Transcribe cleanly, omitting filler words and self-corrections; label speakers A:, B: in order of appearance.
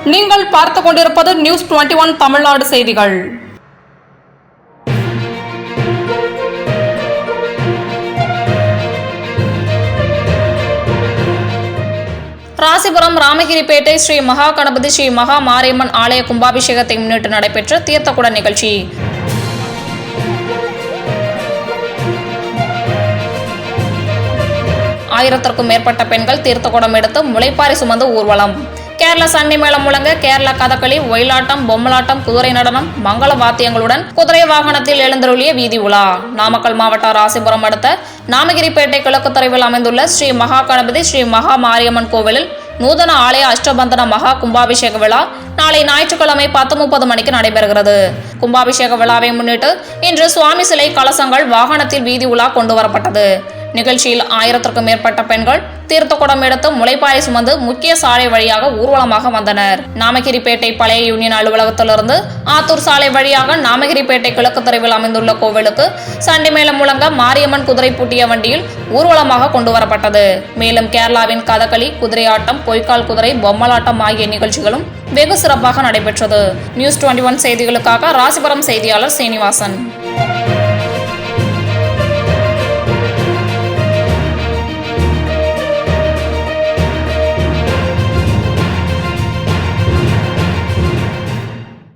A: நீங்கள் பார்த்துக் கொண்டிருப்பது நியூஸ் 21 தமிழ்நாடு செய்திகள். ராசிபுரம் ராமகிரிப்பேட்டை ஸ்ரீ மகா கணபதி ஸ்ரீ மகா மாரியம்மன் ஆலய கும்பாபிஷேகத்தை முன்னிட்டு நடைபெற்ற தீர்த்தக்குட நிகழ்ச்சி. ஆயிரத்திற்கும் மேற்பட்ட பெண்கள் தீர்த்தக்குடம் எடுத்து முளைப்பாரி சுமந்து ஊர்வலம். கேரள சண்டை மேளம் முழங்க கேரள கதகளி, ஒயிலாட்டம், பொம்மலாட்டம், குதிரை நடனம், மங்கள வாத்தியங்களுடன் குதிரை வாகனத்தில் எழுந்தருளிய வீதி உலா. நாமக்கல் மாவட்டம் ராசிபுரம் அடுத்த நாமகிரிப்பேட்டை கிழக்கு தொலைவில் அமைந்துள்ள ஸ்ரீ மகா கணபதி ஸ்ரீ மகா மாரியம்மன் கோவிலில் நூதன ஆலய அஷ்டபந்தன மகா கும்பாபிஷேக விழா நாளை ஞாயிற்றுக்கிழமை 10:30 மணிக்கு நடைபெறுகிறது. கும்பாபிஷேக விழாவை முன்னிட்டு இன்று சுவாமி சிலை கலசங்கள் வாகனத்தில் வீதி உலா கொண்டு வரப்பட்டது. நிகழ்ச்சியில் ஆயிரத்திற்கும் மேற்பட்ட பெண்கள் தீர்த்தக்குடம் எடுத்து முளைப்பாரி சுமந்து முக்கிய சாலை வழியாக ஊர்வலமாக வந்தனர். நாமகிரிப்பேட்டை பழைய யூனியன் அலுவலகத்திலிருந்து ஆத்தூர் சாலை வழியாக நாமகிரிப்பேட்டை கிழக்கு தெருவில் அமைந்துள்ள கோவிலுக்கு சண்டை மேளம் முழங்க மாரியம்மன் குதிரை பூட்டிய வண்டியில் ஊர்வலமாக கொண்டு வரப்பட்டது. மேலும் கேரளாவின் கதகளி, குதிரையாட்டம், பொய்க்கால் குதிரை, பொம்மலாட்டம் ஆகிய நிகழ்ச்சிகளும் வெகு சிறப்பாக நடைபெற்றது. நியூஸ் 21 செய்திகளுக்காக ராசிபுரம் செய்தியாளர் சீனிவாசன்.